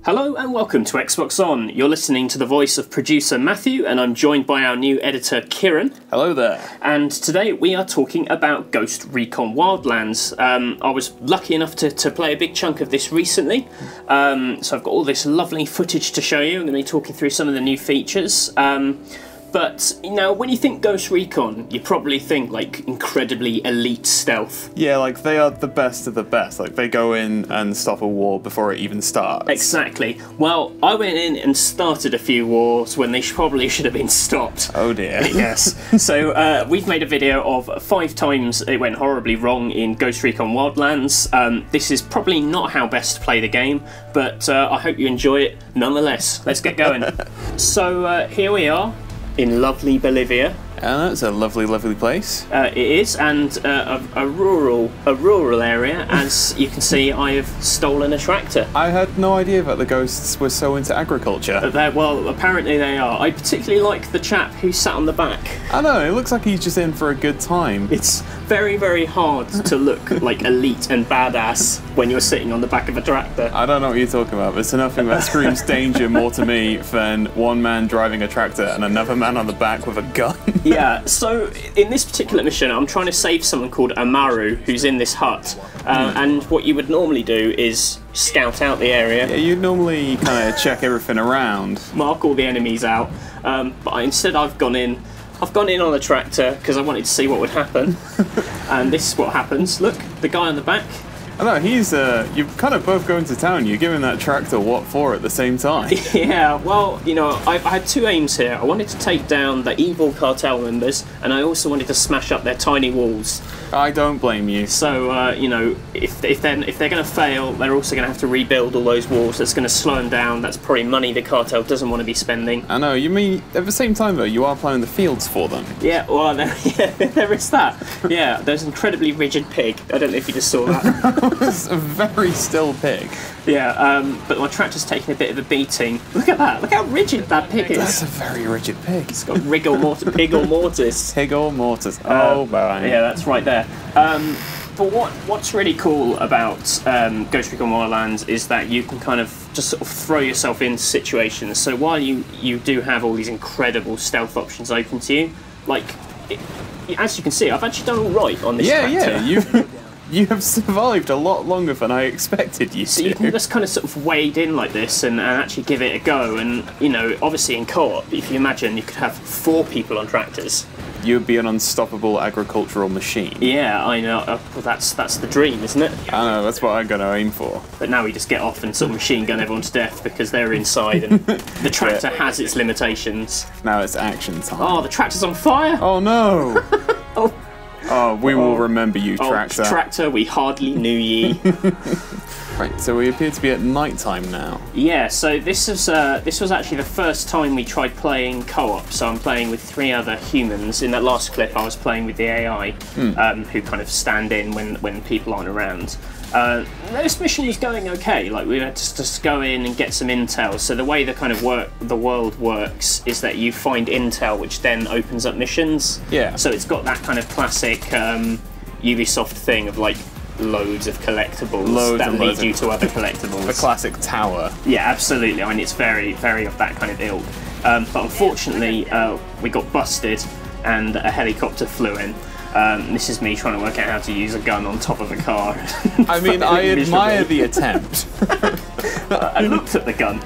Hello and welcome to Xbox On. You're listening to the voice of producer Matthew, and I'm joined by our new editor Kieran. Hello there. And today we are talking about Ghost Recon Wildlands. I was lucky enough to play a big chunk of this recently, so I've got all this lovely footage to show you. I'm going to be talking through some of the new features. But, you know, when you think Ghost Recon, you probably think, like, incredibly elite stealth. Yeah, like, they are the best of the best. Like, they go in and stop a war before it even starts. Exactly. Well, I went in and started a few wars when they probably should have been stopped. Oh dear. Yes. So, we've made a video of 5 times it went horribly wrong in Ghost Recon Wildlands. This is probably not how best to play the game, but I hope you enjoy it nonetheless. Let's get going. So, here we are. In lovely Bolivia. And it's a lovely, lovely place. It is, and a rural area. As you can see, I have stolen a tractor. I had no idea that the ghosts were so into agriculture. Well, apparently they are. I particularly like the chap who sat on the back. I know, it looks like he's just in for a good time. It's very, very hard to look like elite and badass when you're sitting on the back of a tractor. I don't know what you're talking about. There's nothing that screams danger more to me than one man driving a tractor and another man on the back with a gun. Yeah, so in this particular mission, I'm trying to save someone called Amaru, who's in this hut. And what you would normally do is scout out the area. Yeah, you'd normally kind of check everything around. Mark all the enemies out. But instead I've gone in on a tractor because I wanted to see what would happen. And this is what happens. Look, the guy on the back. I know, he's, you're kind of both going to town. You're giving that tractor what for at the same time. Yeah, well, you know, I had 2 aims here. I wanted to take down the evil cartel members, and I also wanted to smash up their tiny walls. I don't blame you. So, you know, if they're going to fail, they're also going to have to rebuild all those walls. That's going to slow them down. That's probably money the cartel doesn't want to be spending. I know, you mean, at the same time, though, you are plowing the fields for them. Yeah, well, there is that. Yeah, there's an incredibly rigid pig. I don't know if you just saw that. It's a very still pig. Yeah, but my tractor's taking a bit of a beating. Look at that. Look how rigid that pig is. That's a very rigid pig. It's got pig or mortis. Pig or mortis. Oh, boy. Yeah, that's right there. But what's really cool about Ghost Recon Wildlands is that you can kind of just sort of throw yourself into situations. So while you do have all these incredible stealth options open to you, like, as you can see, I've actually done all right on this tractor. Yeah, you have survived a lot longer than I expected you to. So you can just kind of sort of wade in like this and actually give it a go. And, you know, obviously in co-op, if you imagine, you could have 4 people on tractors. You would be an unstoppable agricultural machine. Yeah, I know. Well, that's the dream, isn't it? I know, that's what I'm going to aim for. But now we just get off and sort of machine gun everyone to death because they're inside and the tractor has its limitations. Now it's action time. Oh, the tractor's on fire! Oh no! Oh, we will remember you, tractor. Tractor, we hardly knew ye. Right, so we appear to be at night time now. Yeah, so this was actually the first time we tried playing co-op. So I'm playing with 3 other humans. In that last clip, I was playing with the AI, who kind of stand in when people aren't around. This mission was going okay. Like, we had to just go in and get some intel. So the way the kind of the world works is that you find intel, which then opens up missions. Yeah. So it's got that kind of classic Ubisoft thing of like loads of collectibles that lead you to other collectibles. The classic tower. Yeah, absolutely. I mean, it's very, very of that kind of ilk. But unfortunately, we got busted and a helicopter flew in. This is me trying to work out how to use a gun on top of a car. I mean, I admire the attempt. I looked at the gun.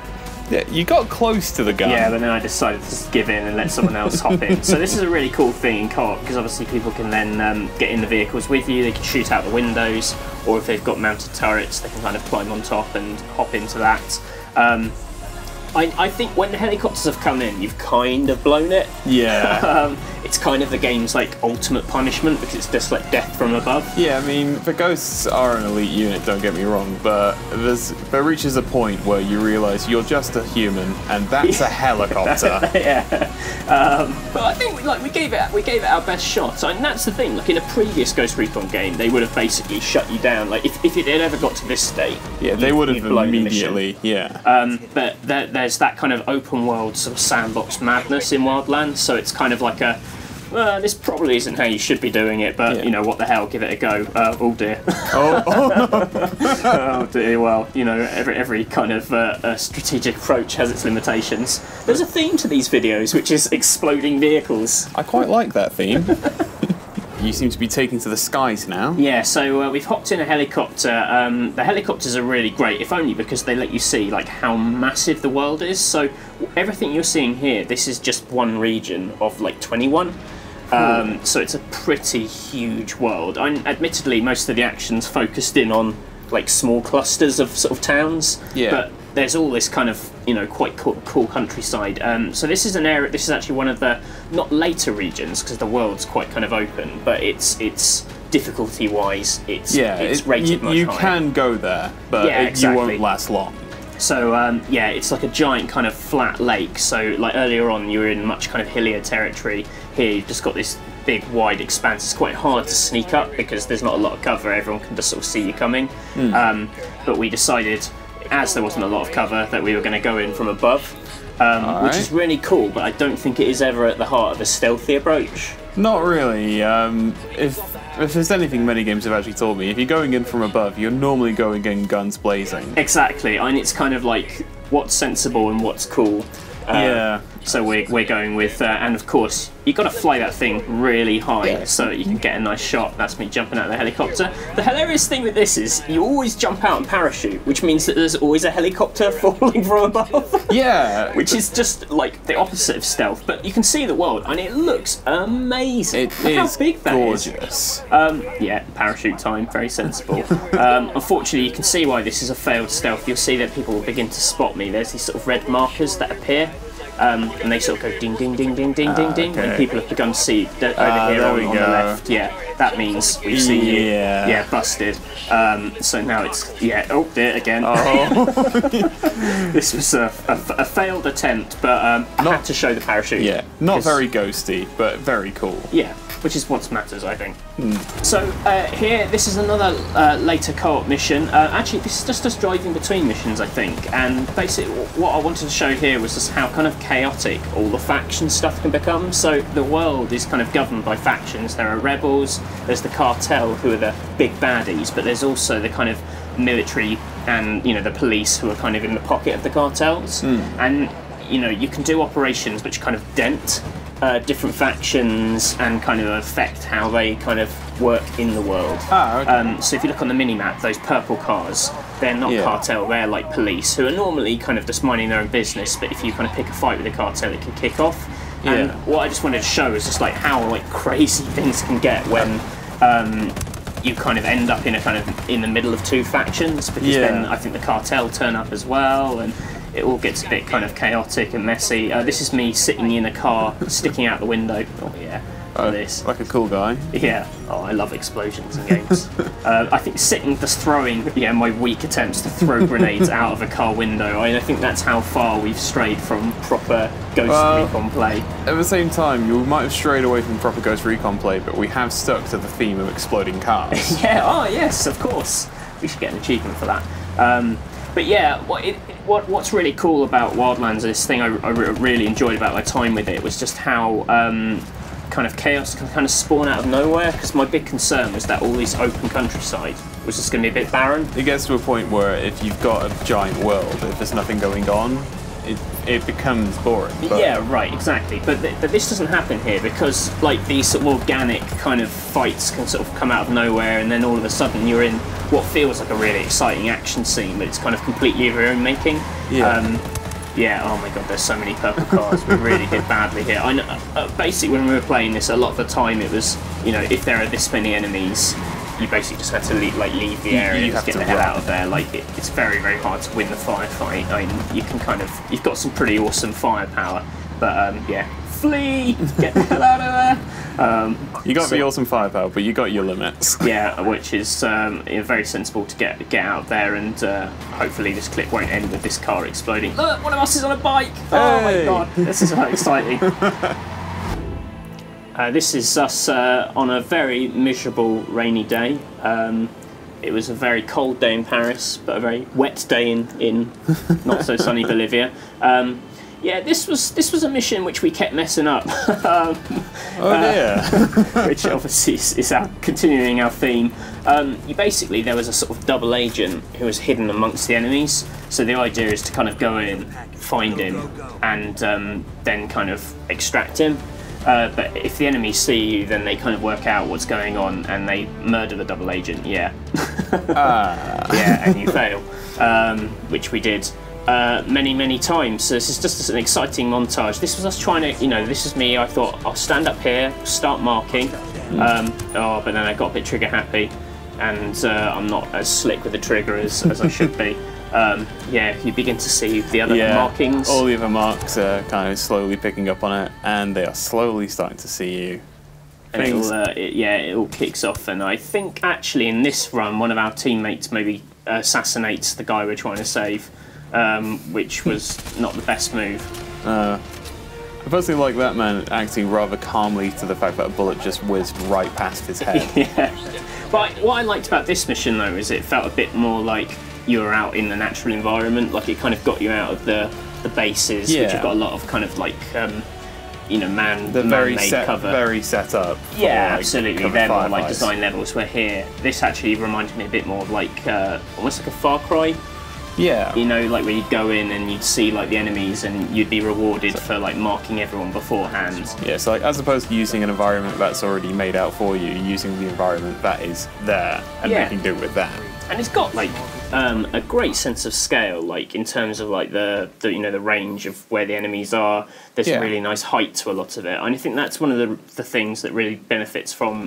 Yeah, you got close to the gun. Yeah, but then I decided to just give in and let someone else hop in. So this is a really cool thing in co-op because obviously people can then get in the vehicles with you, they can shoot out the windows, or if they've got mounted turrets, they can kind of climb on top and hop into that. I think when the helicopters have come in, you've kind of blown it. Yeah. It's kind of the game's like ultimate punishment because it's just like death from above. Yeah, I mean, the ghosts are an elite unit, don't get me wrong, but there reaches a point where you realise you're just a human, and that's a helicopter. Yeah. But I think like we gave it our best shot. And that's the thing. Like in a previous Ghost Recon game, they would have basically shut you down. Like if it had ever got to this state, yeah, they would have immediately. Yeah. But there's that kind of open world sort of sandbox madness in Wildlands. So it's kind of like this probably isn't how you should be doing it, but you know, what the hell, give it a go. Oh dear. Oh dear. Well, you know, every kind of strategic approach has its limitations. There's a theme to these videos, which is exploding vehicles. I quite like that theme. You seem to be taking to the skies now. Yeah, so we've hopped in a helicopter. The helicopters are really great, if only because they let you see like how massive the world is. So everything you're seeing here, this is just one region of like 21. So it's a pretty huge world. Admittedly, most of the action's focused in on like small clusters of sort of towns. Yeah. But there's all this kind of, you know, quite cool countryside. So this is an area. This is actually one of the not later regions because the world's quite kind of open, but it's difficulty-wise, it's rated much higher. You can go there, but you won't last long. So yeah, it's like a giant kind of flat lake. So like earlier on, you were in much kind of hillier territory. Here, you've just got this big, wide expanse. It's quite hard to sneak up because there's not a lot of cover. Everyone can just sort of see you coming. But we decided, as there wasn't a lot of cover, that we were going to go in from above, which is really cool, but I don't think it is ever at the heart of a stealthy approach. Not really. If there's anything many games have actually taught me, if you're going in from above, you're normally going in guns blazing. Exactly, and it's kind of like what's sensible and what's cool. So we're going with, and of course, you've got to fly that thing really high so that you can get a nice shot. That's me jumping out of the helicopter. The hilarious thing with this is you always jump out and parachute, which means that there's always a helicopter falling from above. Yeah. Which is just like the opposite of stealth, but you can see the world and it looks amazing. It is how big that gorgeous. Yeah, parachute time, very sensible. Unfortunately, you can see why this is a failed stealth. You'll see that people will begin to spot me. There's these sort of red markers that appear. And they sort of go ding, ding, ding, ding, ding, ding, ding, and people have begun to see over here on the left. Yeah, that means we've seen you. Yeah, busted. So now it's oh dear again. This was a failed attempt, but I had to show the parachute. Yeah, not very ghosty, but very cool. Yeah, which is what matters, I think. So here, this is another later co-op mission. Actually, this is just us driving between missions, I think. And basically, what I wanted to show here was just how kind of chaotic all the faction stuff can become. So the world is kind of governed by factions. There are rebels, there's the cartel, who are the big baddies, but there's also the kind of military and, you know, the police who are kind of in the pocket of the cartels. And, you know, you can do operations which kind of dent different factions and kind of affect how they kind of work in the world. So if you look on the mini-map, those purple cars, they're not cartel, they're like police, who are normally kind of just minding their own business, but if you kind of pick a fight with a cartel, it can kick off. And what I just wanted to show is just like how like crazy things can get when you kind of end up in a kind of in the middle of two factions, because then I think the cartel turn up as well, and it all gets a bit kind of chaotic and messy. This is me sitting in a car, sticking out the window. Oh yeah, this. Like a cool guy. Yeah. Oh, I love explosions in games. I think sitting, just throwing, my weak attempts to throw grenades out of a car window. I think that's how far we've strayed from proper Ghost Recon play. At the same time, you might have strayed away from proper Ghost Recon play, but we have stuck to the theme of exploding cars. Yeah. Oh yes, of course. We should get an achievement for that. But yeah, what's really cool about Wildlands, this thing I really enjoyed about my time with it, was just how kind of chaos can kind of spawn out of nowhere, because my big concern was that all this open countryside was just going to be a bit barren. It gets to a point where if you've got a giant world, if there's nothing going on, it becomes boring. Yeah, right, exactly. But this doesn't happen here, because like these sort of organic kind of fights can sort of come out of nowhere, and then all of a sudden you're in what feels like a really exciting action scene, but it's kind of completely of your own making. Yeah, oh my god, there's so many purple cars. We really did badly here. I know, basically, when we were playing this, a lot of the time it was, if there are this many enemies, you basically just had to leave the area and just get the hell out of there. Like, it's very, very hard to win the firefight. I mean, you can kind of, you've got some pretty awesome firepower, but yeah, flee, get the hell out of there. You got the awesome firepower, but you got your limits. Yeah, which is very sensible to get out there, and hopefully this clip won't end with this car exploding. Look, one of us is on a bike! Hey. Oh my god, this is so exciting. This is us on a very miserable rainy day. It was a very cold day in Paris, but a very wet day in not so sunny Bolivia. Yeah, this was a mission which we kept messing up. Dear. Which obviously is continuing our theme. There was a sort of double agent who was hidden amongst the enemies. So the idea is to kind of go in, find him, and then kind of extract him. But if the enemies see you, then they kind of work out what's going on and they murder the double agent. Yeah. Yeah, and you fail, which we did. Many times. So this is just an exciting montage. This was us trying to, this is me. I thought I'll stand up here, start marking. But then I got a bit trigger happy, and I'm not as slick with the trigger as I should be. You begin to see the other markings. All the other marks are kind of slowly picking up on it, and they are slowly starting to see you. And it all kicks off. And I think actually in this run, one of our teammates maybe assassinates the guy we're trying to save. Which was not the best move. I personally like that man acting rather calmly to the fact that a bullet just whizzed right past his head. Yeah. But what I liked about this mission though is it felt a bit more like you were out in the natural environment, like it kind of got you out of the bases, which have got a lot of kind of like man-made cover. Very set up. Yeah, absolutely. They're more like design levels. Where here, this actually reminded me a bit more of like almost like a Far Cry. Yeah. Like where you'd go in and you'd see like the enemies and you'd be rewarded for like marking everyone beforehand. Yeah, so like as opposed to using an environment that's already made out for you, using the environment that is there and making do with that. And it's got like a great sense of scale, like in terms of like the range of where the enemies are. There's a really nice height to a lot of it, and I think that's one of the things that really benefits from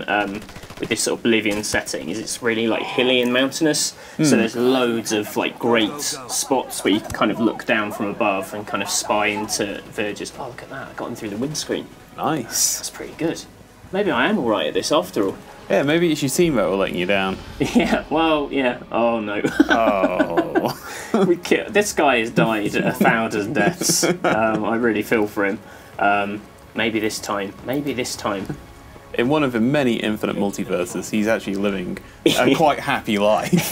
with this sort of Oblivion setting is it's really like hilly and mountainous. So there's loads of like great spots where you can kind of look down from above and kind of spy into villages. Oh, look at that! I got them through the windscreen. Nice. That's pretty good. Maybe I am all right at this after all. Yeah, maybe it's your team that were letting you down. Yeah, well, yeah. Oh, no. Oh. This guy has died 1,000 deaths. I really feel for him. Maybe this time. In one of the many infinite multiverses, he's actually living a quite happy life.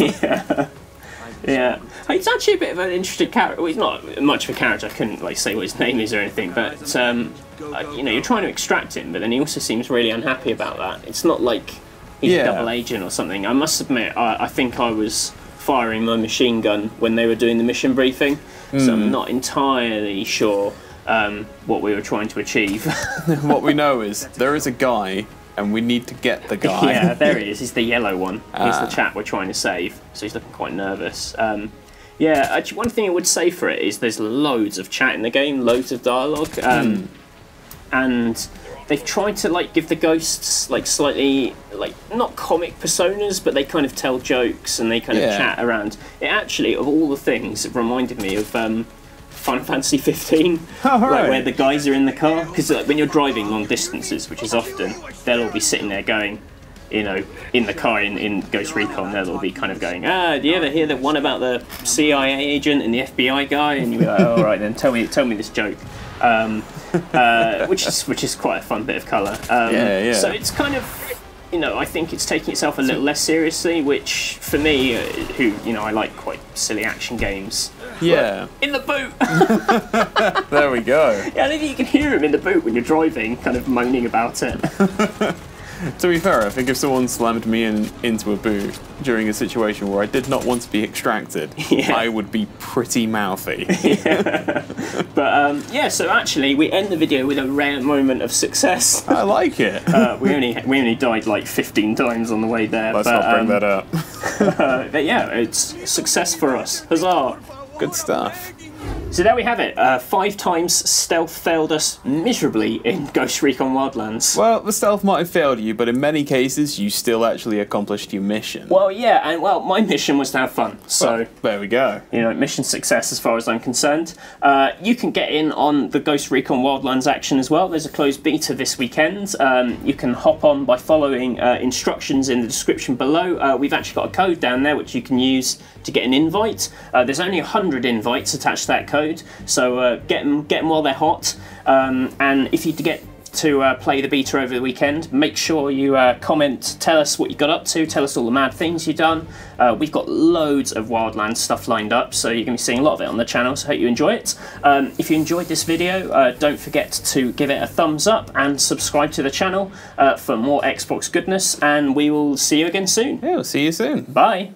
Yeah. He's actually a bit of an interesting character. Well, he's not much of a character. I couldn't like say what his name is or anything, but you're trying to extract him, but then he also seems really unhappy about that. It's not like he's a double agent or something. I must admit, I think I was firing my machine gun when they were doing the mission briefing, so I'm not entirely sure what we were trying to achieve. What we know is there is a guy, and we need to get the guy. Yeah, there he is. He's the yellow one. He's the chap we're trying to save, so he's looking quite nervous. Actually, one thing I would say for it is there's loads of chat in the game, loads of dialogue, and they've tried to like give the ghosts like slightly like not comic personas, but they kind of tell jokes and they kind of chat around. It actually, of all the things, it reminded me of Final Fantasy 15, like where the guys are in the car, because like, when you're driving long distances, which is often, they'll all be sitting there going, in the car in Ghost Recon, they'll all be kind of going, do you ever hear that one about the CIA agent and the FBI guy? And you'll be like, oh, all right then, tell me this joke. Which is quite a fun bit of colour. So it's kind of, I think it's taking itself a little less seriously, which for me, who I like quite silly action games. Yeah. In the boot. There we go. Yeah, I think you can hear him in the boot when you're driving, kind of moaning about it. To be fair, I think if someone slammed me into a boot during a situation where I did not want to be extracted, I would be pretty mouthy. But so actually we end the video with a rare moment of success. I like it. We only died like 15 times on the way there. Let's not bring that up. But yeah, it's a success for us. Huzzah! Good stuff. So there we have it. 5 times stealth failed us miserably in Ghost Recon Wildlands. Well, the stealth might have failed you, but in many cases, you still actually accomplished your mission. Well, yeah, and my mission was to have fun. So well, there we go. Mission success as far as I'm concerned. You can get in on the Ghost Recon Wildlands action as well. There's a closed beta this weekend. You can hop on by following instructions in the description below. We've actually got a code down there which you can use to get an invite. There's only 100 invites attached to that code, so get them while they're hot. And if you get to play the beta over the weekend, make sure you comment, tell us what you got up to, tell us all the mad things you've done. We've got loads of Wildlands stuff lined up, so you're going to be seeing a lot of it on the channel, so I hope you enjoy it. If you enjoyed this video, don't forget to give it a thumbs up and subscribe to the channel for more Xbox goodness, and we will see you again soon. Yeah, we'll see you soon. Bye.